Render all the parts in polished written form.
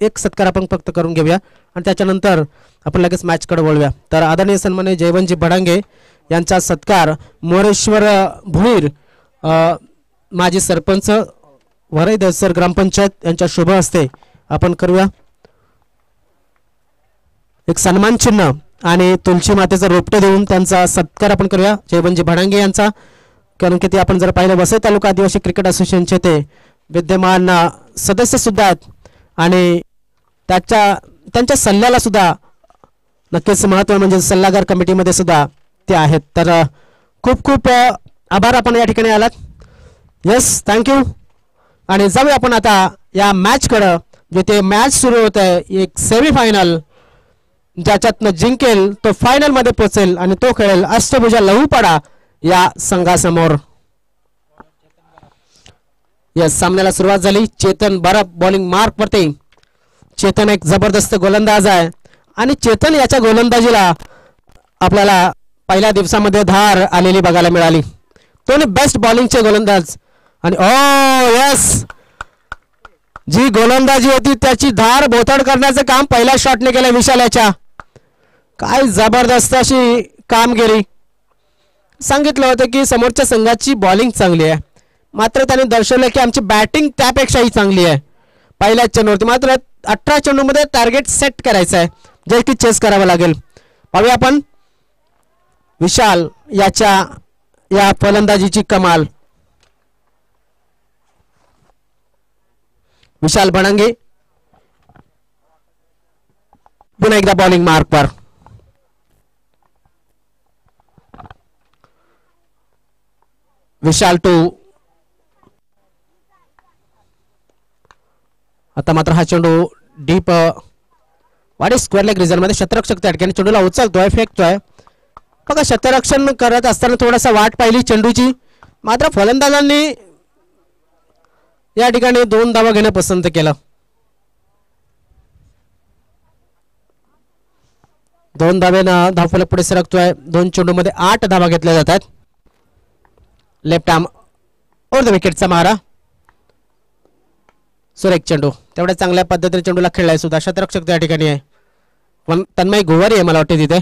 एक सत्कार आपण फक्त करून घेऊया आणि त्याच्यानंतर आपण लगेच मॅचकडे वळूया. तर आदरणीय सन्माननीय जयवंतजी भडांगे यांचा सत्कार मोरेश्वर भुईर माजी सरपंच वरई दसर ग्रामपंचायत यांच्या शुभ हस्ते आपण करूया. एक सन्मान चिन्ह आणि तुलसी मातेचं रोपटे देऊन त्यांचा सत्कार आपण करूया जयवंतजी भडांगे यांचा. कारण की ते आपण जर पाहिलं वसई तालुका आदिवासी क्रिकेट असोसिएशनचे ते विद्यमान सदस्य सुद्धा आहेत आणि त्यांच्या सल्ल्याला सुद्धा नक्कीच महत्त्व म्हणजे सल्लागार कमिटीमध्ये सुद्धा ते आहेत. तर खूप खूप आभार आपण या ठिकाणी आलात. Yes, thank you. आणि जाऊया आपण आता या मॅचकडं. जिथे मॅच सुरू होत आहे एक सेमीफायनल, ज्याच्यातनं जिंकेल तो फायनल मध्ये पोहोचेल आणि तो खेळेल अष्टभुजा लहूपाडा या संघासमोर. येस, सामन्याला सुरुवात झाली. चेतन बरफ बॉलिंग मार्क वरती. चेतन एक जबरदस्त गोलंदाज आहे आणि चेतन याच्या गोलंदाजीला आपल्याला पहिल्या दिवसामध्ये धार आलेली बघायला मिळाली. तो बेस्ट बॉलिंगचे गोलंदाज आणि ओ यस, जी गोलंदाजी होती त्याची धार बोथड करण्याचं काम पहिल्या शॉटने केलं विशाल याच्या. काय जबरदस्त अशी कामगिरी. सांगितलं होतं की समोरच्या संघाची बॉलिंग चांगली आहे, मात्र त्याने दर्शवलं की आमची बॅटिंग त्यापेक्षाही चांगली आहे. पहिल्याच चेंडूवरती मात्र 18 चेंडूमध्ये टार्गेट सेट करायचं आहे, जे की चेस करावं लागेल. पाहूया आपण विशाल याच्या या फलंदाजीची कमाल. विशाल भडांगे पुन्हा एकदा बॉलिंग मार्कवर. Vishal to. आता मात्र हा चेंडू डीप वाडी स्क्वेअर लेग रिझन मध्ये शतरक्षक त्या ठिकाणी चेंडूला उचलतोय, फेकतोय. बघा शतरक्षण करत असताना थोडासा वाट पाहिली चेंडूची, मात्र फलंदाजांनी या ठिकाणी 2 धावा घेणं पसंत केलं. 2 धावेनं धावफलक पुढे सरकतोय. 2 चेंडूमध्ये 8 धावा घेतल्या जातात. लेफ्ट आर्म ओव्हर द विकेटचा मारा. सुरेख चेंडू, तेवढ्या चांगल्या पद्धतीने चेंडूला खेळलाय सुद्धा. शतरक्षक त्या ठिकाणी आहे, पण तन्मय गोवारी आहे मला वाटते तिथे.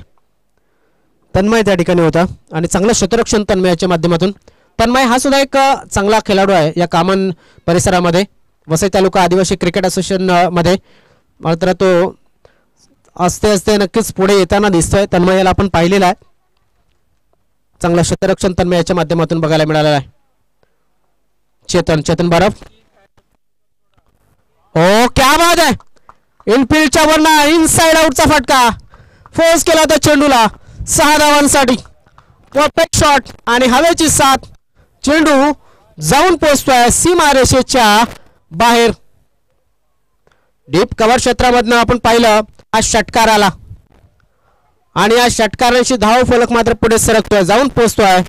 तन्मय त्या ठिकाणी होता आणि चांगलं शतरक्षण तन्मयाच्या माध्यमातून. तन्मय हा सुद्धा एक चांगला खेळाडू आहे या कामन परिसरामध्ये वसई तालुका आदिवासी क्रिकेट असोसिएशन मध्ये. मात्र तो असते असते नक्कीच पुढे येताना दिसतोय. तन्मयाला आपण पाहिलेला आहे. चांगलं शतरक्षण तन्मयाच्या माध्यमातून बघायला मिळालेलं आहे. चेतन बरफ. ओ क्या बात आहे, इनफिल्डच्या वरना इनसाइड आउटचा फटका. फोर्स केला त्या चेंडूला 6 धावांसाठी. परफेक्ट शॉट आणि हवेची साथ. चेंडू जाऊन पोहोचतोय सीमा रेषेच्या बाहेर. डीप कव्हर क्षेत्रामधनं आपण पाहिलं हा षटकार आला आणि या षटकारांशी धाव फलक मात्र पुढे सरकतोय, जाऊन पोहोचतोय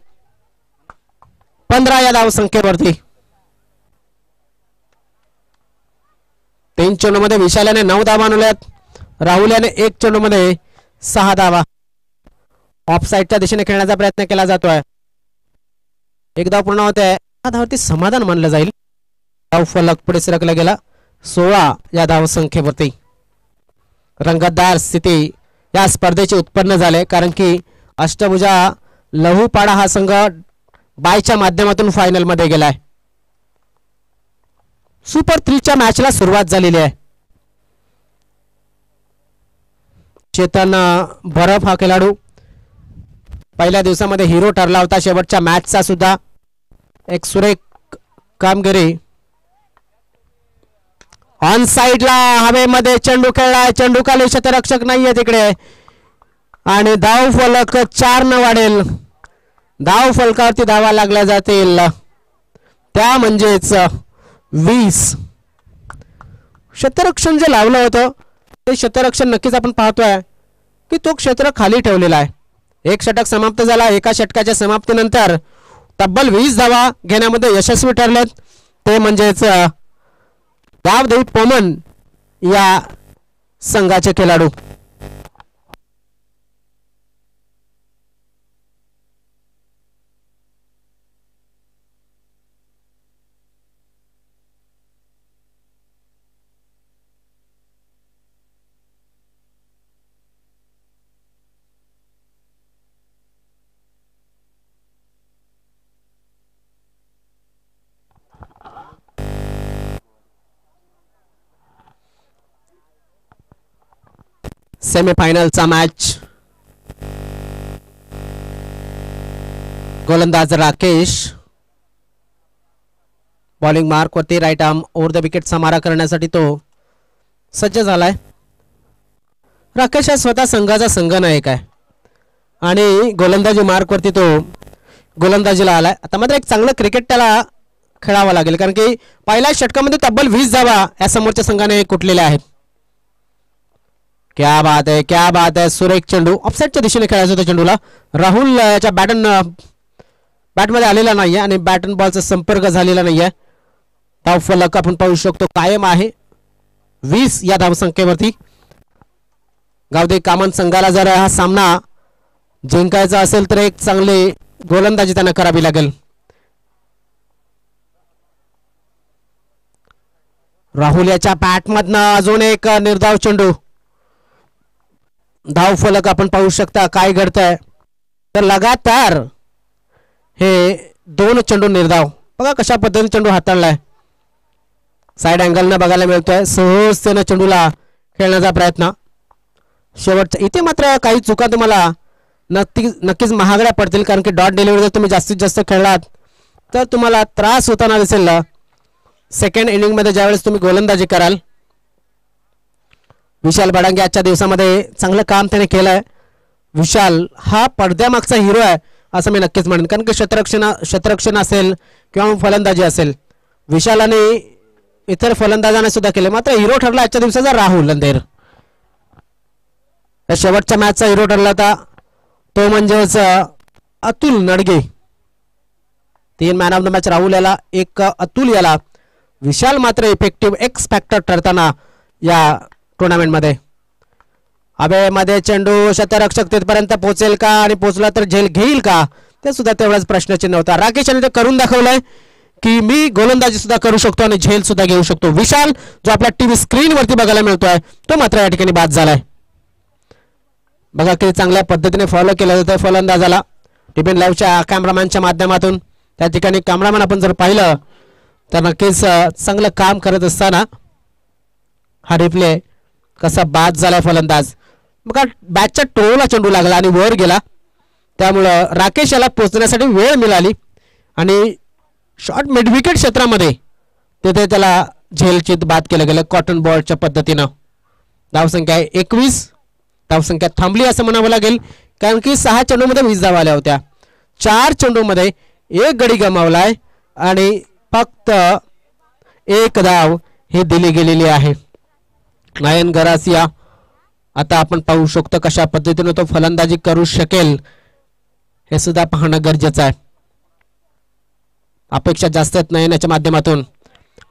15 या धाव संख्येवरती. 3 चेंडूमध्ये विशालाने 9 धावा आणल्यात. राहुल याने 1 चेंडूमध्ये 6 धावा. ऑफसाईडच्या दिशेने खेळण्याचा प्रयत्न केला जातोय. 1 धाव पूर्ण होते. या धावावरती समाधान मानलं जाईल. धाव फलक पुढे सरकला गेला 16 या धाव संख्येवरती. रंगतदार स्थिती या स्पर्धेचे उत्पन्न झाले, कारण की अष्टभुजा लहूपाडा हा संघ बायच्या माध्यमातून फायनल मध्ये गेलाय. सुपर 3 च्या मॅचला सुरुवात झालेली आहे. चेतन बरफ हा खेळाडू पहिल्या दिवसामध्ये हिरो ठरला होता. शेवटच्या मॅचचा सुद्धा एक सुरेख कामगिरी. ऑन साइडला हवेमध्ये चेंडू खेळलाय. चेंडू खाली क्षेत्ररक्षक नाहीये तिकडे आणि धाव फलक 4 न वाढेल. धाव फलकावरती धावा लागल्या जातील त्या म्हणजेच 20. क्षेत्ररक्षण जे लावलं होतं ते क्षेत्ररक्षण नक्कीच आपण पाहतोय की तो क्षेत्र खाली ठेवलेला आहे. एक षटक समाप्त झाला. एका षटकाच्या समाप्तीनंतर तब्बल 20 धावा घेण्यामध्ये यशस्वी ठरलेत. ते म्हणजेच गावदेवी पोमन या संघाचे खेळाडू. सेमीफायनलचा मॅच. गोलंदाज राकेश बॉलिंग मार्क वरती राईट आर्म ओव्हर द विकेटचा मारा करण्यासाठी तो सज्ज झालाय. राकेश हा स्वतः संघाचा संघनायक आहे आणि गोलंदाजी मार्क वरती तो गोलंदाजीला आलाय. आता मात्र एक चांगलं क्रिकेट त्याला खेळावं लागेल कारण की पहिल्या षटकामध्ये तब्बल 20 धावा या समोरच्या संघाने कुठलेल्या आहेत. क्या बात आहे, क्या बात आहे. सुरेख चेंडू ऑफसाईडच्या दिशेने खेळायचा होता चेंडूला. राहुल याच्या बॅटमध्ये आलेला नाहीये आणि बॅट अँड बॉलचा संपर्क झालेला नाहीये. धाव फलक आपण पाहू शकतो कायम आहे 20 या धावसंख्येवरती. गावदे कामन संघाला जर हा सामना जिंकायचा असेल तर एक चांगली गोलंदाजी त्यांना करावी लागेल. राहुल याच्या बॅटमधनं अजून एक निर्धाव चेंडू. धाव फलक आपण पाहू शकता काय घडतंय. तर लगातार हे 2 चेंडू निर्धाव. बघा कशा पद्धतीने चेंडू हाताळलाय. साइड अँगलनं बघायला मिळतोय. सहजतेनं चेंडूला खेळण्याचा प्रयत्न. शेवटच्या इथे मात्र काही चुका तुम्हाला नक्कीच महागड्या पडतील कारण की डॉट डिलिव्हरी जर तुम्ही जास्तीत जास्त खेळलात तर तुम्हाला त्रास होताना दिसेल सेकंड इनिंग मध्ये ज्यावेळेस तुम्ही गोलंदाजी कराल. विशाल बडांगे आजच्या दिवसामध्ये चांगलं काम त्याने केलंय. विशाल हा पडद्यामागचा हिरो आहे असं मी नक्कीच म्हणेन कारण की शतरक्षण असेल किंवा फलंदाजी असेल विशालाने इतर फलंदाजांना सुद्धा केले. मात्र हिरो ठरला आजच्या दिवसाचा राहुल अंधेर. शेवटच्या मॅचचा हिरो ठरला होता तो म्हणजेच Atul Nadge. 3 man of the match Rahul याला, 1 अतुल याला. विशाल मात्र इफेक्टिव्ह एक्स फॅक्टर ठरताना या टुर्नामेंटमध्ये. हवेमध्ये चेंडू शतरक्षक तिथपर्यंत पोहोचेल का आणि पोहोचला तर झेल घेईल का ते सुद्धा तेवढाच प्रश्नचिन्ह होता. राकेश यांनी ते करून दाखवलंय की मी गोलंदाजी सुद्धा करू शकतो आणि झेल सुद्धा घेऊ शकतो. विशाल जो आपल्या टीव्ही स्क्रीन वरती बघायला मिळतोय तो मात्र या ठिकाणी बाद झालाय. बघा किती चांगल्या पद्धतीने फॉलो केलं जातं फलंदाजाला टीपीएन लाईव्हच्या कॅमेरामॅनच्या माध्यमातून. त्या ठिकाणी कॅमेरामॅन आपण जर पाहिलं तर नक्कीच चांगलं काम करत असताना हा रिप्ले कसा बाद झालाय फलंदाज. बघा बॅटच्या टोला चेंडू लागला आणि वर गेला त्यामुळं राकेश याला पोहोचण्यासाठी वेळ मिळाली आणि शॉर्ट मिड विकेट क्षेत्रामध्ये तिथे त्याला झेलचित बाद केलं गेलं कॉटन बॉलच्या पद्धतीनं. धावसंख्या आहे 21. धावसंख्या थांबली असं म्हणावं लागेल कारण की 6 चेंडूमध्ये 20 धावा आल्या होत्या. 4 चेंडूमध्ये 1 गडी गमावलाय आणि फक्त 1 धाव ही दिली गेलेली आहे. नयन गरासिया आता आपण पाहू शकतो कशा पद्धतीने तो फलंदाजी करू शकेल हे सुद्धा पाहणं गरजेचं आहे. अपेक्षा जास्त आहेत नयनाच्या माध्यमातून.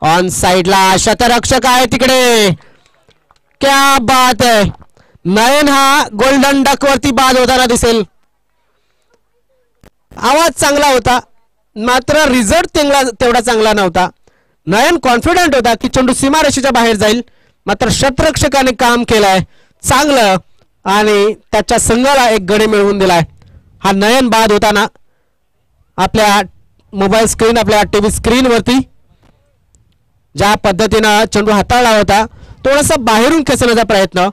ऑन साइडला शतरक्षक आहे तिकडे. क्या बात आहे. नयन हा गोल्डन डक वरती बाद होताना दिसेल. आवाज चांगला होता मात्र रिझल्ट तेवढा चांगला नव्हता. नयन कॉन्फिडंट होता की चेंडू सीमारेषेच्या बाहेर जाईल मात्र शतरक्षकाने काम केलंय चांगलं आणि त्याच्या संघाला 1 गडी मिळवून दिलाय. हा नयन बाद होताना आपल्या मोबाईल स्क्रीन आपल्या टीव्ही स्क्रीन वरती ज्या पद्धतीनं चेंडू हाताळला होता थोडासा बाहेरून खेचण्याचा प्रयत्न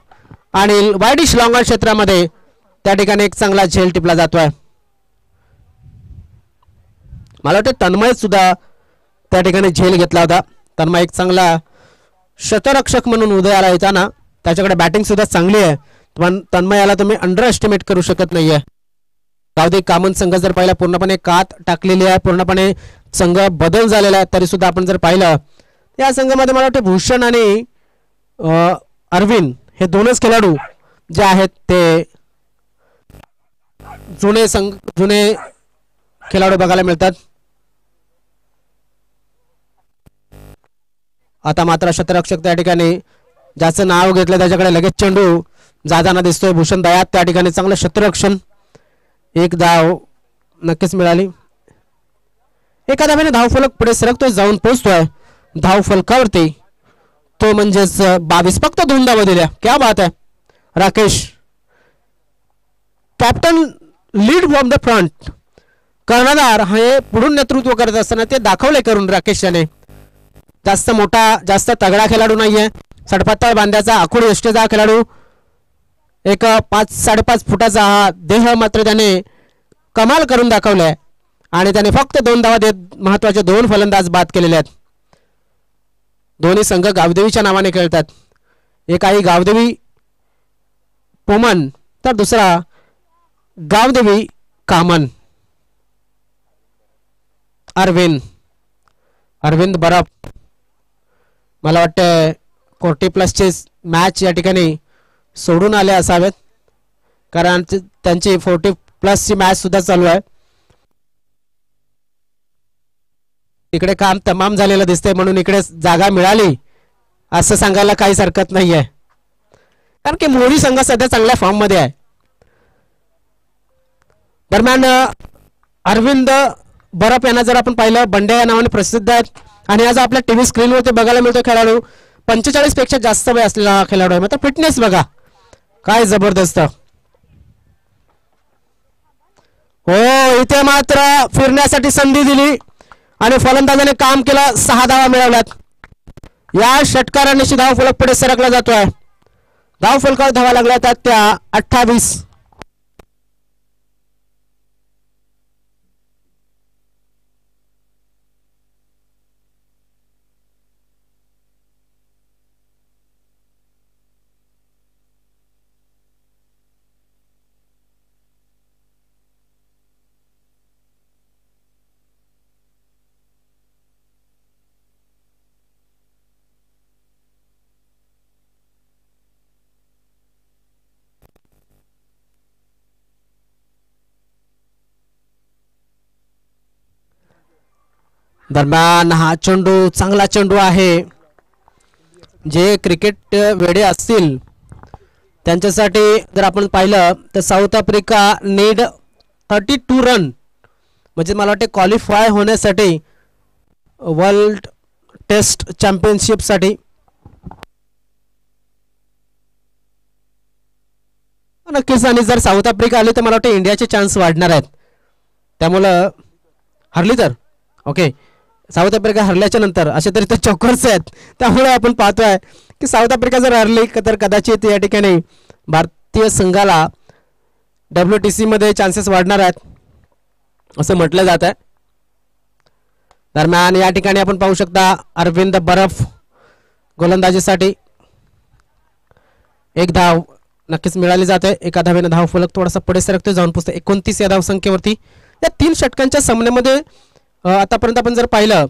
आणि वाईडिश लॉंग क्षेत्रामध्ये त्या ठिकाणी एक चांगला झेल टिपला जातोय. मला वाटतं तन्मय सुद्धा त्या ठिकाणी झेल घेतला होता. तन्मय एक चांगला शतरक्षक म्हणून उदयाला येताना त्याच्याकडे बॅटिंग सुद्धा चांगली आहे पण तन्मयाला तुम्ही अंडर एस्टिमेट करू शकत नाहीये. गावदे कामन संघ जर पाहिला पूर्णपणे कात टाकलेली आहे पूर्णपणे संघ बदल झालेला आहे तरी सुद्धा आपण जर पाहिलं या संघामध्ये मला वाटतं भूषण आणि अरविंद हे 2च खेळाडू जे आहेत ते जुने खेळाडू बघायला मिळतात. आता मात्र शतरक्षक त्या ठिकाणी ज्याचं नाव घेतलं त्याच्याकडे लगेच चेंडू जाताना दिसतोय. भूषण दयात त्या ठिकाणी चांगलं शतरक्षण. 1 धाव नक्कीच मिळाली. एका धावेने धावफलक पुढे सरकतोय जाऊन पोहोचतोय धाव फलकावरती तो म्हणजेच 22. फक्त 2 धावा दिल्या. क्या बात आहे. Rakesh captain lead from the front. कर्णधार हे पुढून नेतृत्व करत असताना ते दाखवले करून राकेश याने. जास्त मोठा जास्त तगडा खेळाडू नाहीये. सडपातळ बांध्याचा आखूड यष्टीचा खेळाडू एक 5-5.5 फुटाचा हा देह मात्र त्याने कमाल करून दाखवलाय आणि त्याने फक्त 2 धावा देत महत्वाचे 2 फलंदाज बाद केलेले आहेत. दोन्ही संघ गावदेवीच्या नावाने खेळतात. एक आहे गावदेवी पोमन तर दुसरा गावदेवी कामन. अरविंद बरफ मला वाटतं 40+ मॅच या ठिकाणी सोडून आले असावेत, कारण त्यांची 40+ मॅच सुद्धा चालू आहे. इकडे काम तमाम झालेलं दिसतंय म्हणून इकडे जागा मिळाली असं सांगायला काहीच हरकत नाहीये, कारण की मोरी संघ सध्या चांगल्या फॉर्म मध्ये आहे. दरम्यान अरविंद बरफ यांना जर आपण पाहिलं बंड्या या नावाने प्रसिद्ध आहेत आणि आज आपल्या टीव्ही स्क्रीनवरती बघायला मिळतो खेळाडू 45 पेक्षा जास्त वय असलेला खेळाडू आहे. मात्र फिटनेस बघा काय जबरदस्त. हो इथे मात्र फिरण्यासाठी संधी दिली आणि फलंदाजाने काम केलं. 6 धावा मिळवल्यात. या षटकाराने धाव फलक पुढे सरकला जातोय. धाव फलकावर धावा लागल्या त्या 28. दरम्यान हा चेंडू चांगला चेंडू आहे. जे क्रिकेट वेडे असतील त्यांच्यासाठी जर आपण पाहिलं तर साऊथ आफ्रिका नीड 32 रन म्हणजे मला वाटते क्वालिफाय होण्यासाठी वर्ल्ड टेस्ट चॅम्पियनशिप साठी. नक्कीच आणि जर साऊथ आफ्रिका आली तर मला वाटतं इंडियाचे चान्स वाढणार आहेत. त्यामुळं हरली तर ओके साऊथ आफ्रिका हरल्याच्या नंतर असे तरी तर चॉकर्स आहेत, त्यामुळे आपण पाहतोय की साऊथ आफ्रिका जर हरली तर कदाचित या ठिकाणी भारतीय संघाला WTC मध्ये चान्सेस वाढणार आहेत असं म्हटलं जात आहे. दरम्यान या ठिकाणी आपण पाहू शकता अरविंद बरफ गोलंदाजीसाठी 1 धाव नक्कीच मिळाली जाते. एका धावेने धाव फलक थोडासा पुढे सरकतो जाऊन पोहोचतो 29 या धाव संख्येवरती. या 3 षटकांच्या सामन्यामध्ये आतापर्यंत आपण जर पाहिलं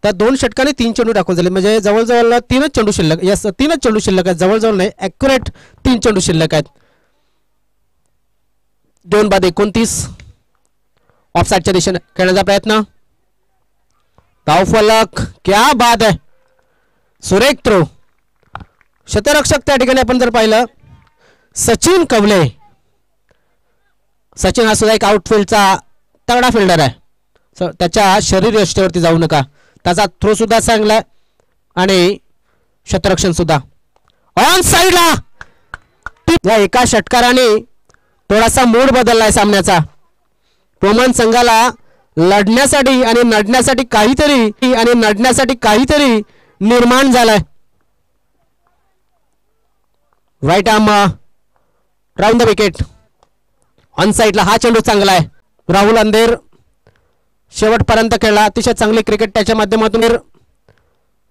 तर 2 षटकाने 3 चेंडू टाकून झाले म्हणजे जवळजवळ 3च चेंडू शिल्लक. यस 3च चेंडू शिल्लक आहेत. जवळजवळ नाही ॲक्युरेट 3 चेंडू शिल्लक आहेत. 2 बाद 29 ऑफसाईडच्या दिशेने खेळण्याचा प्रयत्न. धाव फलक क्या बाद आहे. सुरेख थ्रो. शतरक्षक त्या ठिकाणी आपण जर पाहिलं सचिन कवले. सचिन हा सुद्धा एक आउटफील्डचा तगडा फिल्डर आहे. त्याच्या शरीर यष्टीवरती जाऊ नका. त्याचा थ्रो सुद्धा चांगला आणि शतरक्षण सुद्धा ऑन साइडला. या एका षटकाराने थोडासा मूड बदललाय सामन्याचा. पोमन संघाला लढण्यासाठी आणि नडण्यासाठी काहीतरी निर्माण झालाय. Right arm round the wicket. On साइडला हा चेंडू चांगला आहे. राहुल अंधेर शेवटपर्यंत खेळला. अतिशय चांगली क्रिकेट त्याच्या माध्यमातून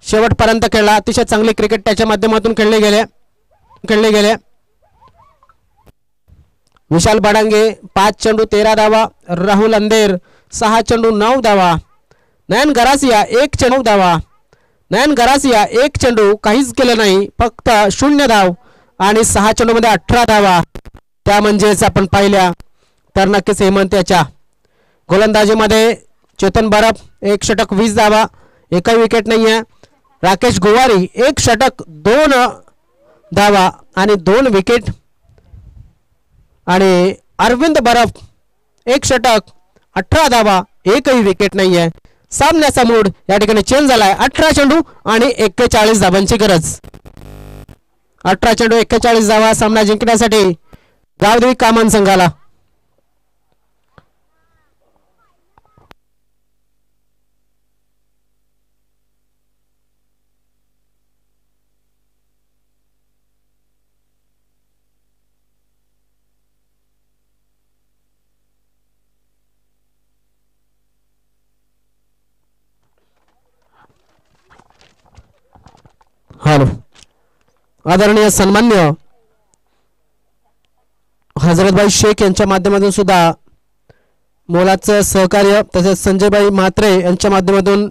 शेवटपर्यंत खेळला. अतिशय चांगली क्रिकेट त्याच्या माध्यमातून खेळले गेले. विशाल बडांगे 5 चेंडू 13 धावा. राहुल अंधेर 6 चेंडू 9 धावा. नयन गरासिया 1 चेंडू 9 धावा. नयन गरासिया 1 चेंडू काहीच केलं नाही, फक्त 0 धाव आणि 6 चेंडूमध्ये 18 धावा. त्या म्हणजेच आपण पाहिल्या तर नक्कीच हेमंत याच्या गोलंदाजीमध्ये चेतन बरफ 1 षटक 20 धावा. एकही विकेट नाही आहे. राकेश गोवारी 1 षटक 2 धावा आणि 2 विकेट. आणि अरविंद बरफ 1 षटक 18 धावा एकही विकेट नाही आहे. सामन्याचा मूड या ठिकाणी चेंज झालाय. 18 चेंडू आणि 41 धावांची गरज. 18 चेंडू 41 धावा सामना जिंकण्यासाठी गावदेवी कामन संघाला. आदरणीय सन्मान्य हजरतभाई शेख यांच्या माध्यमातून सुद्धा मोलाचं सहकार्य, तसेच संजयभाई म्हात्रे यांच्या माध्यमातून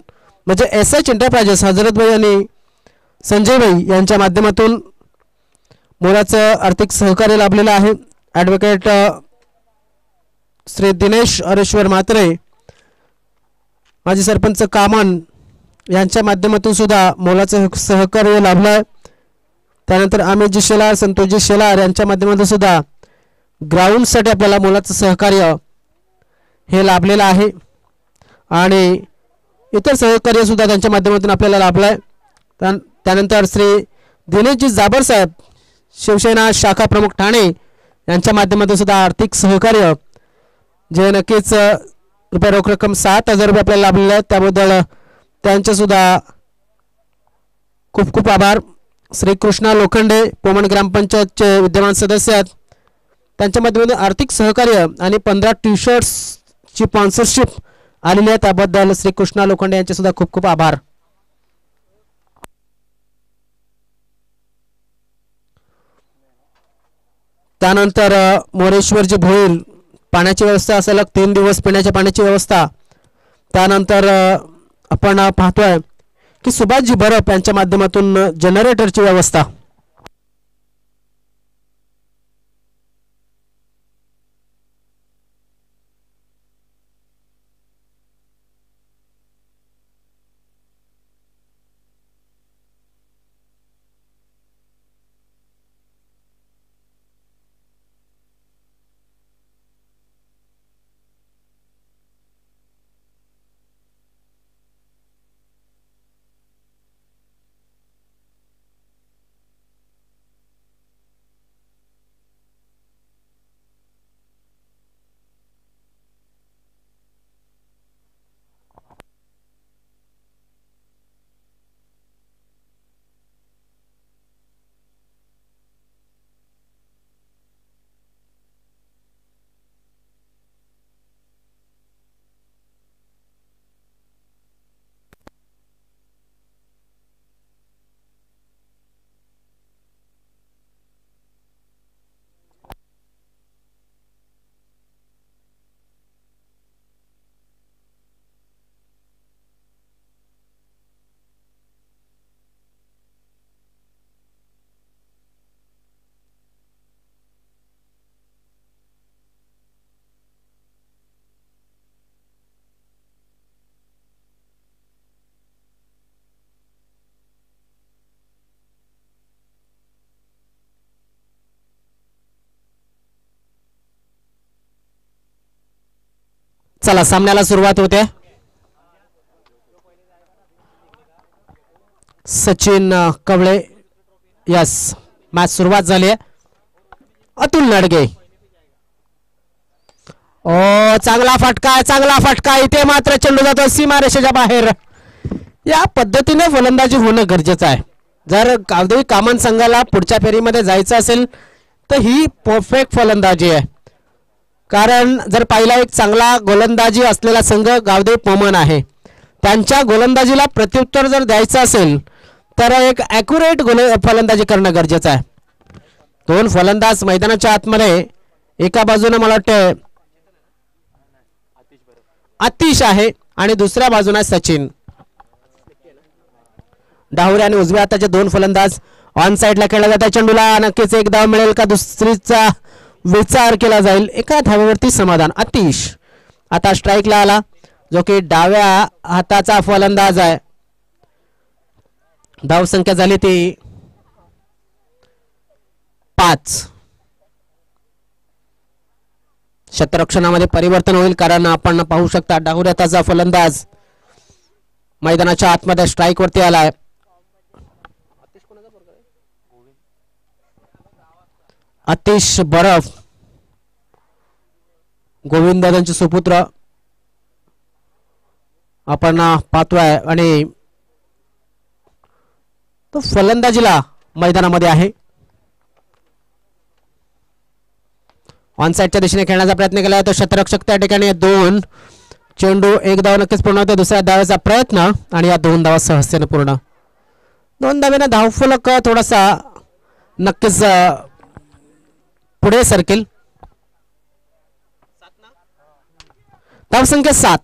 म्हणजे एसएच एंटरप्राइजेस हजरतभाई आणि संजयभाई यांच्या माध्यमातून मोलाचं आर्थिक सहकार्य लाभलेलं आहे. ॲडव्होकेट श्री दिनेश हरेश्वर म्हात्रे, माजी सरपंच कामन यांच्या माध्यमातून सुद्धा मोलाचं सहकार्य लाभलं आहे. त्यानंतर अमितजी शेलार, संतोषजी शेलार यांच्या माध्यमातून सुद्धा ग्राउंडसाठी आपल्याला मोलाचं सहकार्य हे लाभलेलं आहे आणि इतर सहकार्य सुद्धा त्यांच्या माध्यमातून आपल्याला लाभलं आहे. त्यानंतर श्री दिनेशजी जाबर साहेब, शिवसेना शाखा प्रमुख ठाणे यांच्या माध्यमातून सुद्धा आर्थिक सहकार्य जे नक्कीच रुपये रोख रक्कम 7,000 रुपये आपल्याला लाभलेले आहेत. त्याबद्दल त्यांचे सुद्धा खूप खूप आभार. श्री कृष्णा लोखंडे, पोमण ग्रामपंचायतचे विद्यमान सदस्य आहेत, त्यांच्या माध्यमातून आर्थिक सहकार्य आणि 15 टी-शर्ट्सची स्पॉन्सरशिप आलेली आहे. त्याबद्दल श्री कृष्णा लोखंडे यांचे सुद्धा खूप खूप आभार. त्यानंतर मोरेश्वरजी भोईर, पाण्याची व्यवस्था सलग 3 दिवस पिण्याच्या पाण्याची व्यवस्था. त्यानंतर आपण पाहतोय की सुभाषजी बरप यांच्या माध्यमातून जनरेटरची व्यवस्था. चला सामन्याला सुरुवात होते. सचिन कवळे, यस, मॅच सुरुवात झाली आहे. अतुल नडगे, ओ चांगला फटका, चांगला फटका. इथे मात्र चेंडू जातो सीमारेषेच्या बाहेर. या पद्धतीने फलंदाजी होणं गरजेचं आहे. जर गावदेवी कामन संघाला पुढच्या फेरीमध्ये जायचं असेल तर ही परफेक्ट फलंदाजी आहे. कारण जर पहिला एक चांगला गोलंदाजी असलेला संघ गावदेवी पोमन आहे, त्यांच्या गोलंदाजीला प्रत्युत्तर जर द्यायचं असेल तर एक ॲक्युरेट फलंदाजी करणं गरजेचं आहे. 2 फलंदाज मैदानाच्या आतमध्ये, एका बाजूने मला वाटतं आतिश आहे आणि दुसऱ्या बाजूने सचिन. डाहुरे आणि उजव्या हाताचे 2 फलंदाज. ऑन साइडला खेळला जात आहे चेंडूला. नक्कीच एक धाव मिळेल का दुसरीचा विचार केला जाईल. एका धावेवरती समाधान. आतिश आता स्ट्राईकला आला, जो की डाव्या हाताचा फलंदाज आहे. धाव संख्या झाली ती 5. क्षेत्ररक्षणामध्ये परिवर्तन होईल, कारण आपण पाहू शकता डाव्या हाताचा फलंदाज मैदानाच्या आतमध्ये स्ट्राईक वरती आलाय. आतिश बरफ, गोविंद दादांचे सुपुत्र आपण पाहतोय आणि तो फलंदाजीला मैदानामध्ये आहे. ऑन साइडच्या दिशेने खेळण्याचा प्रयत्न केला तर क्षेत्ररक्षक त्या ठिकाणी 2 चेंडू, 1 धाव नक्कीच पूर्ण होतो. दुसऱ्या धावेचा प्रयत्न आणि या 2 धावा सहजतेने पूर्ण. 2 धावेने धावफलक थोडासा नक्कीच पुढे सरकेल. धावसंख्या 7.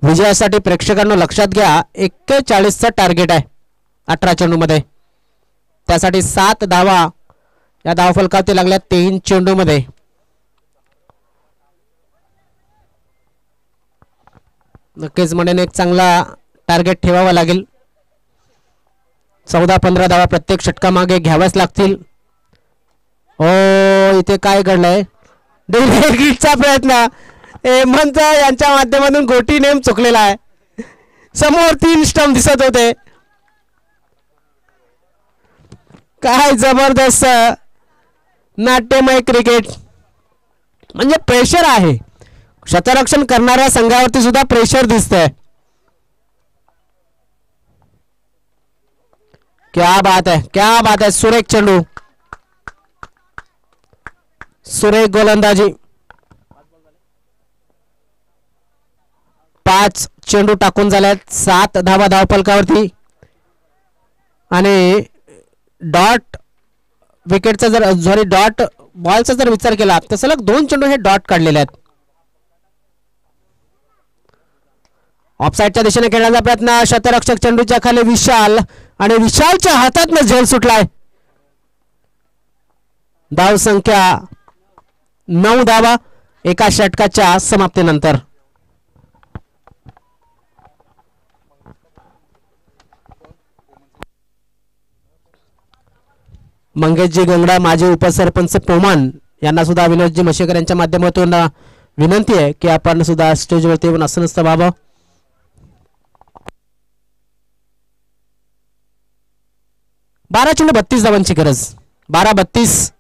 विजयासाठी प्रेक्षकांना लक्षात घ्या 41चं टार्गेट आहे 18 चेंडूमध्ये. त्यासाठी 7 धावा या धावफलकावरती लागल्या 3 चेंडूमध्ये. नक्कीच म्हणेन एक चांगला टार्गेट ठेवावा लागेल. 14-15 धावा प्रत्येक षटकामागे घ्याव्याच लागतील. ओ इथे काय घडलंय? डिलेगीटचा प्रयत्न हेमंत यांच्या माध्यमातून गोटी नेम चुकलेला आहे. समोर 3 स्टंप दिसत होते. काय जबरदस्त नाट्यमय क्रिकेट. म्हणजे प्रेशर आहे. क्षेत्ररक्षण करणाऱ्या संघावरती सुद्धा प्रेशर दिसतंय. क्या बात है, क्या बात है. सुरेख चेंडू, सुरेख गोलंदाजी. 5 चेंडू टाकून झाल्यात. 7 धावा धावफलकावरती. आणि डॉट विकेटचा जर डॉट बॉलचा जर विचार केला तर सलग 2 चेंडू हे डॉट काढलेले आहेत. ऑफसाईडच्या दिशेने खेळण्याचा प्रयत्न. शतरक्षक चेंडूच्या खाली विशाल आणि विशालच्या हातातनं झेल सुटलाय. धाव संख्या 9 धावा एका षटकाच्या समाप्तीनंतर. मंगेशजी गंगडा, माजी उपसरपंच पोमान यांना सुद्धा विनोदजी मशेकर यांच्या माध्यमातून विनंती आहे की आपण सुद्धा स्टेजवरती येऊन आसनस्थ व्हावं. 12 चेंडू 32 धावांची गरज. 12-32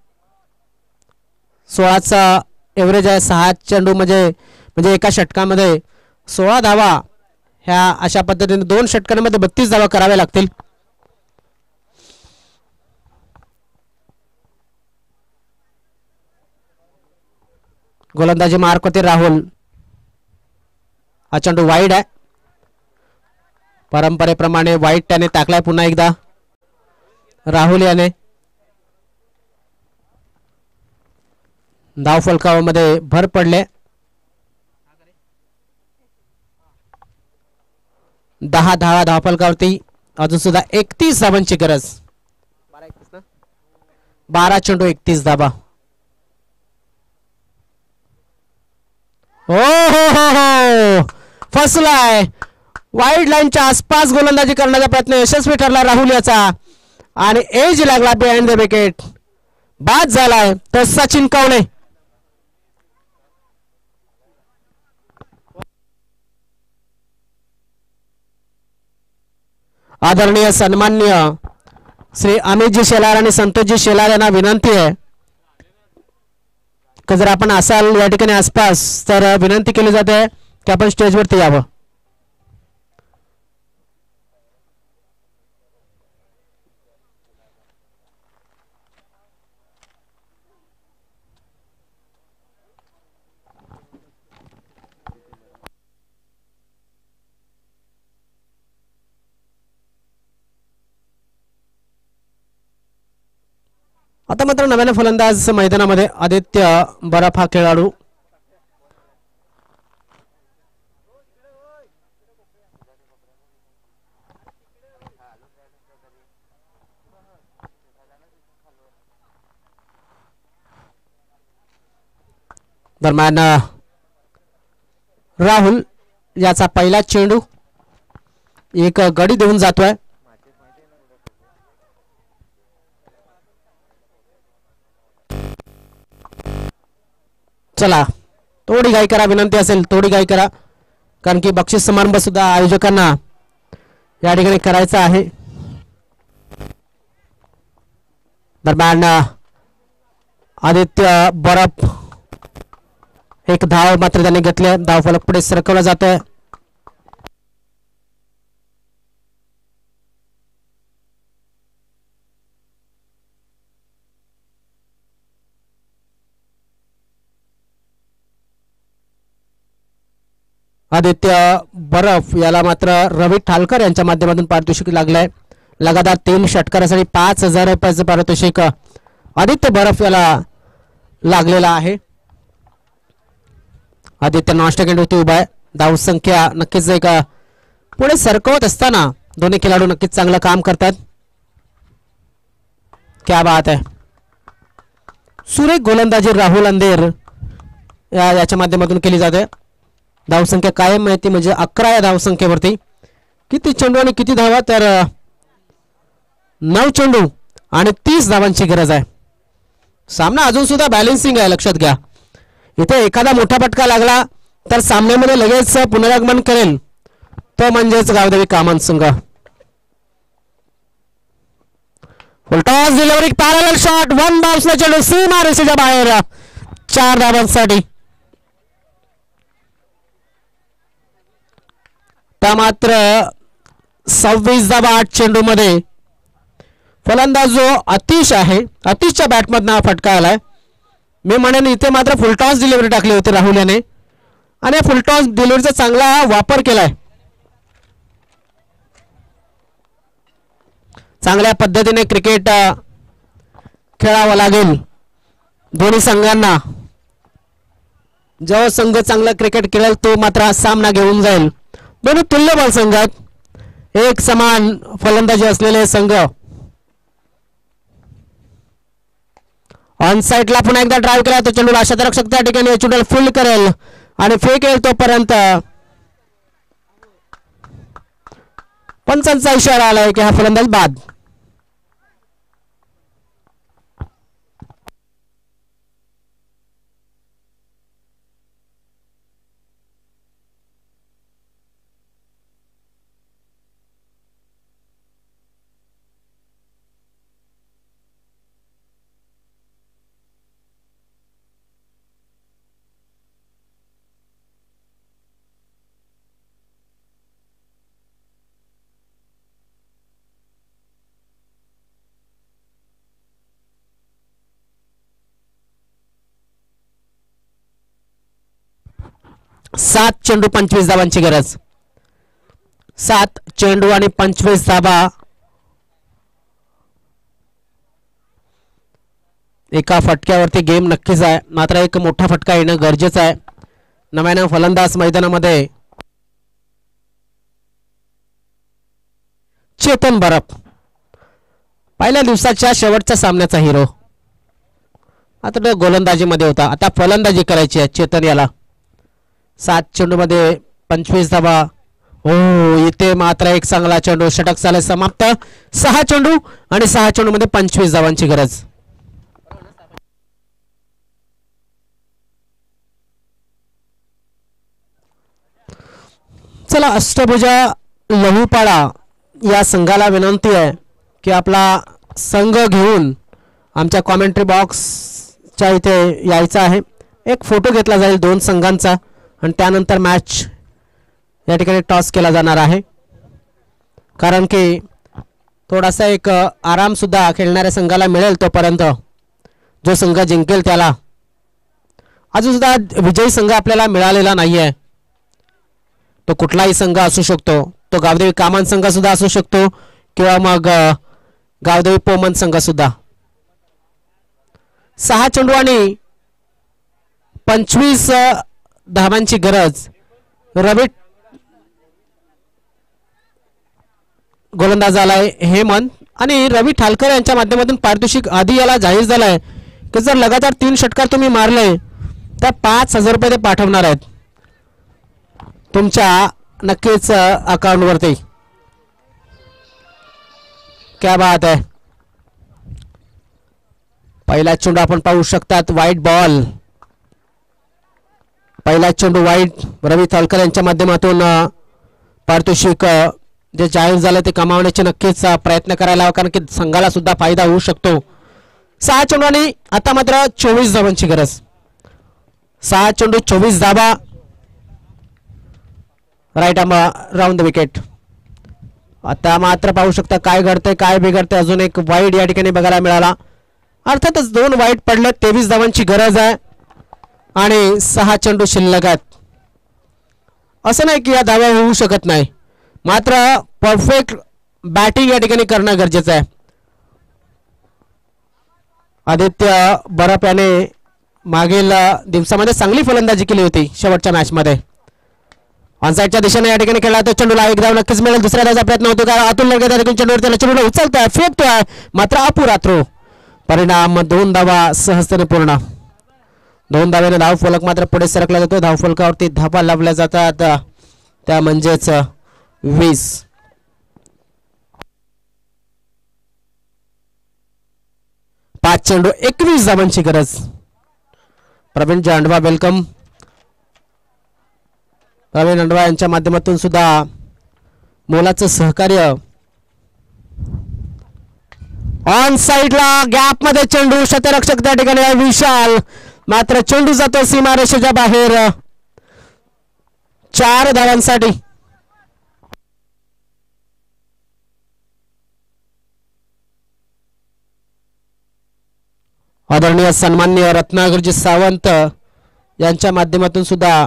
16चा एव्हरेज आहे. 6 चेंडू म्हणजे एका षटकामध्ये 16 धावा. ह्या अशा पद्धतीने 2 षटकांमध्ये 32 धावा कराव्या लागतील. गोलंदाजी मार्क होते राहुल. हा चेंडू वाईड आहे. परंपरेप्रमाणे वाईड त्याने टाकलाय पुन्हा एकदा राहुल याने. धावफलकामध्ये भर पडले. 10 धावा धावफलकावरती. अजून सुद्धा 31 धावांची गरज. 12 चेंडू 31 धावा. हो हो हो हो फसलाय. वाईड लाईनच्या आसपास गोलंदाजी करण्याचा प्रयत्न यशस्वी ठरला राहुल याचा. आणि एज लागला बिहाइंड द विकेट. बाद झालाय तर सचिन कवळे. आदरणीय सन्माननीय श्री अमितजी शेलार आणि संतोषजी शेलार यांना विनंती आहे की जर आपण असाल या ठिकाणी आसपास तर विनंती केली जाते की आपण स्टेजवरती यावं. आता मात्र नव्याने फलंदाज मैदानामध्ये आदित्य बराफ हा खेळाडू. दरम्यान राहुल याचा पहिला चेंडू एक गडी देऊन जातोय. चला थोडी घाई करा, विनंती असेल थोडी घाई करा, कारण की बक्षीस समारंभ सुद्धा आयोजकांना या ठिकाणी करायचा आहे. दरम्यान आदित्य बरफ एक धाव मात्र त्याने घेतले. धाव फलक पुढे सरकवला जातोय. आदित्य बरफ याला मात्र रवी ठालकर यांच्या माध्यमातून पारितोषिक लागलंय. लगातार 3 षटकारासाठी 5,000 रुपयाचं पारितोषिक आदित्य बरफ याला लागलेला आहे. आदित्य नॉनस्टॅकेंडवरती उभा आहे. धावसंख्या नक्कीच एक पुढे सरकवत असताना दोन्ही खेळाडू नक्कीच चांगलं काम करतात. क्या बात आहे. सुरेख गोलंदाजी राहुल अंधेर याच्या माध्यमातून केली जाते. धावसंख्या कायम माहिती म्हणजे 11 या धावसंख्येवरती. किती चेंडू आणि किती धावा तर 9 चेंडू आणि 30 धावांची गरज आहे. सामना अजून सुद्धा बॅलन्सिंग आहे, लक्षात घ्या. इथे एखादा मोठा फटका लागला तर सामन्यामध्ये लगेच पुनरागमन करेल तो म्हणजेच गावदेवी कामान संघ. Full toss delivery, parallel shot, one बाउन्सला चेंडू सीमा रेषेच्या बाहेर, 4 धावांसाठी. त्या मात्र 26 धावा 8 चेंडू मध्ये. फलंदाज जो अतिश आहे, अतिशच्या बॅटमधनं हा फटका आलाय. मी म्हणेन इथे मात्र फुलटॉस डिलिव्हरी टाकली होती राहुल याने आणि फुलटॉस डिलिव्हरीचा चांगला वापर केलाय. चांगल्या पद्धतीने क्रिकेट खेळावं लागेल दोन्ही संघांना. जो संघ चांगला क्रिकेट खेळेल तो मात्र सामना घेऊन जाईल. दोन्ही तुल्यबळ संघात एक समान फलंदाजी असलेले संघ. ऑन साइडला पुन्हा एकदा ड्राईव्ह केला तो चेंडूला क्षेत्ररक्षक त्या ठिकाणी चेंडूला फील्ड करेल आणि फेकेल तोपर्यंत पंचांचा इशारा आलाय की हा फलंदाज बाद. सात चेंडू 25 धावांची गरज. 7 चेंडू आणि 25 धावा. एका फटक्यावरती गेम नक्कीच आहे, मात्र एक मोठा फटका येणं गरजेचं आहे. नव्यानं फलंदाज मैदानामध्ये चेतन बरफ, पहिल्या दिवसाच्या शेवटच्या सामन्याचा हिरो. आता गोलंदाजीमध्ये होता, आता फलंदाजी करायची आहे चेतन याला. 7 चेंडू मध्ये 25 धावा. हो, इथे मात्र एक चांगला चेंडू, षटक झाले समाप्त. 6 चेंडू आणि 6 चेंडू मध्ये 25 धावांची गरज. चला, अष्टभुजा लहूपाडा या संघाला विनंती आहे की आपला संघ घेऊन आमच्या कॉमेंट्री बॉक्सच्या इथे यायचं आहे. एक फोटो घेतला जाईल 2 संघांचा आणि त्यानंतर मॅच या ठिकाणी टॉस केला जाणार आहे. कारण की थोडासा एक आराम सुद्धा खेळणाऱ्या संघाला मिळेल. तोपर्यंत जो संघ जिंकेल त्याला, अजून सुद्धा विजयी संघ आपल्याला मिळालेला नाही आहे. तो कुठलाही संघ असू शकतो, तो गावदेवी कामान संघ सुद्धा असू शकतो किंवा मग गावदेवी पोमन संघ सुद्धा. 6 चेंडू आणि 25 धावांची गरज. रवी गोलंदाज आलाय हेमंत आणि रवी ठालकर यांच्या माध्यमातून पारितोषिक आधी याला जाहीर झालाय की जर लगातार 3 षटकार तुम्ही मारले तर 5,000 रुपये ते पाठवणार आहेत तुमच्या नक्कीच अकाउंट वरती. क्या बात आहे. पहिला चेंडू आपण पाहू शकतात, वाईट बॉल. पहिला चेंडू वाईट. रवी थालकर यांच्या माध्यमातून पारितोषिक जे जाहीर झालं ते कमावण्याचे नक्कीच प्रयत्न करायला हवा, कारण की संघाला सुद्धा फायदा होऊ शकतो. 6 चेंडू आणि आता मात्र 24 धावांची गरज. 6 चेंडू 24 धावा. Right arm round the wicket. आता मात्र पाहू शकता काय घडतंय काय बिघडतंय. अजून एक वाईट या ठिकाणी बघायला मिळाला. अर्थातच 2 वाईट पडले. 23 धावांची गरज आहे आणि 6 चेंडू शिल्लक आहेत. असं नाही की या धावा होऊ शकत नाही, मात्र परफेक्ट बॅटिंग या ठिकाणी करणं गरजेचं आहे. आदित्य बरप याने मागील दिवसामध्ये चांगली फलंदाजी केली होती. शेवटच्या मॅच मध्ये ऑनसाईडच्या दिशेने या ठिकाणी खेळला तो चेंडूला एक धाव नक्कीच मिळेल. दुसऱ्या धावचा प्रयत्न होतो का अतुल लडके त्या ठिकाणी चेंडूवर त्याला चेंडूला उचलतोय फेकतोय मात्र अपुरा थ्रो. परिणाम 2 धावा सहजतेने पूर्ण. 2 धावेने धाव फलक मात्र पुढे सरकला जातो. धाव फलकावरती धावा लावल्या जातात त्या म्हणजेच 20. 5 चेंडू 21 धावांची गरज. प्रवीण जांडवा वेलकम. प्रवीण अंडवा यांच्या माध्यमातून सुद्धा मोलाचं सहकार्य. ऑन साइडला गॅप मध्ये चेंडू शतरक्षक त्या ठिकाणी आहे विशाल मात्र चेंडू जातो सीमारेषेच्या बाहेर. 4 धावांसाठी. आदरणीय सन्माननीय रत्नागिरीजी सावंत यांच्या माध्यमातून सुद्धा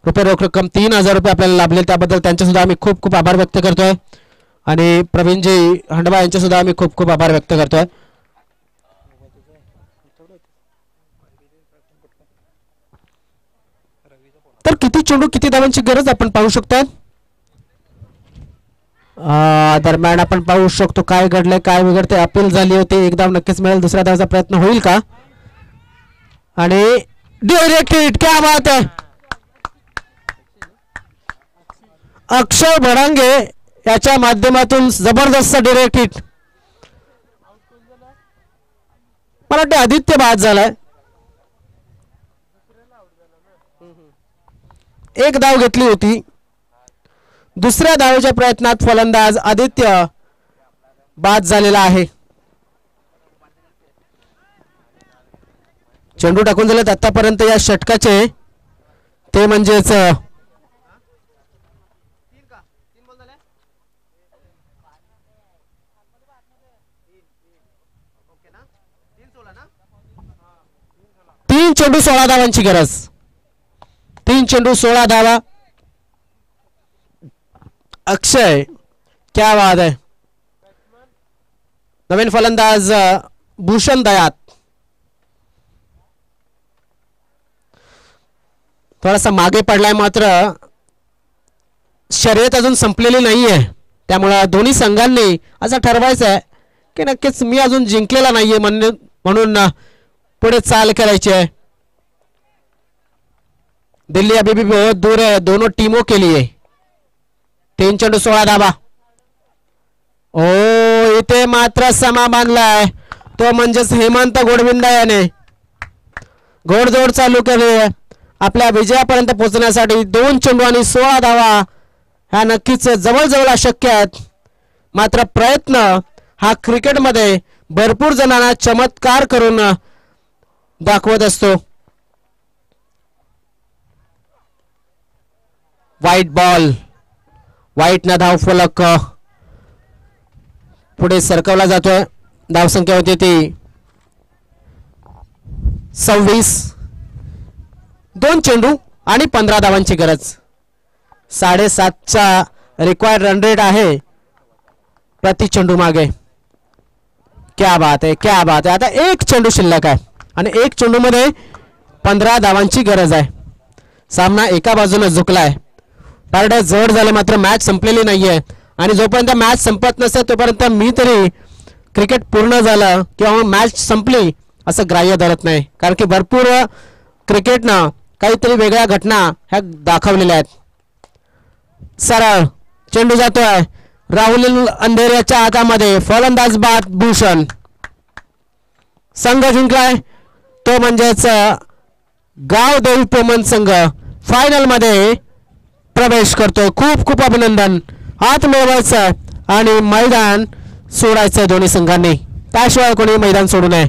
रुपये रोख रक्कम 3000 रुपये आपल्याला लाभले त्याबद्दल त्यांचे सुद्धा आम्ही खूप खूप आभार व्यक्त करतोय. आणि प्रवीणजी हंडवा यांचे सुद्धा आम्ही खूप खूप आभार व्यक्त करतोय. तर किती चेंडू किती धावांची गरज आपण पाहू शकतो. दरम्यान आपण पाहू शकतो काय घडलंय काय बिघडते. अपील झाली होती. एक धाव नक्कीच मिळेल. दुसऱ्या धावाचा प्रयत्न होईल का आणि डायरेक्ट हिट. क्या बात आहे. अक्षय भडांगे याच्या माध्यमातून जबरदस्त डायरेक्ट हिट. मला वाटतं आदित्य बाद झालाय. एक धाव घेतली होती. दुसऱ्या धावेच्या प्रयत्नात फलंदाज आदित्य बाद झालेला आहे. चेंडू टाकून झालेत आतापर्यंत या षटकाचे ते म्हणजेच 3 चेंडू 16 धावांची गरज. 3 चेंडू 16 धावा. अक्षय क्या बात आहे. नवीन फलंदाज भूषण दयात थोडासा मागे पडलाय मात्र शर्यत अजून संपलेली नाहीये. त्यामुळे दोन्ही संघांनी असं ठरवायचं आहे की नक्कीच मी अजून जिंकलेला नाहीये म्हणून पुढे चाल करायची आहे. दिल्ली अभी भी बहुत दूर है दोनों टीमों के लिए. 3 चेंडू 16 धावा. ओ इथे मात्र समा बांधलाय तो म्हणजेच हेमंत गोडविंदा याने घोडदौड चालू केली. आपल्या विजयापर्यंत पोहोचण्यासाठी 2 चेंडू आणि 16 धावा ह्या नक्कीच जवळजवळ अशक्य आहेत. मात्र प्रयत्न हा क्रिकेटमध्ये भरपूर जणांना चमत्कार करून दाखवत असतो. White ball. व्हाईट ना धाव फलक पुढे सरकवला जातोय. धावसंख्या होती ती 26. 2 चेंडू आणि 15 धावांची गरज. 7.5चा रिक्वायर्ड रन रेट आहे प्रति चेंडू मागे. क्या बात आहे क्या बात आहे. आता 1 चेंडू शिल्लक आहे आणि 1 चेंडू मध्ये 15 धावांची गरज आहे. सामना एका बाजूने झुकलाय. पारडं जड झालं मात्र मॅच संपलेली नाहीये आणि जोपर्यंत मॅच संपत नसते तोपर्यंत मी तरी क्रिकेट पूर्ण झालं किंवा मॅच संपली असं ग्राह्य धरत नाही. कारण की भरपूर क्रिकेटनं काहीतरी वेगळ्या घटना ह्या दाखवलेल्या आहेत. सरळ चेंडू जातोय राहुल अंधेऱ्याच्या हातामध्ये. फलंदाज बाद भूषण. संघ जिंकलाय तो म्हणजेच गाव देवी पोमन संघ फायनल मध्ये प्रवेश करतोय. खूप खूप अभिनंदन. हात मिळवायचा आणि मैदान सोडायचं दोन्ही संघांनी. त्याशिवाय कोणी मैदान सोडू नये.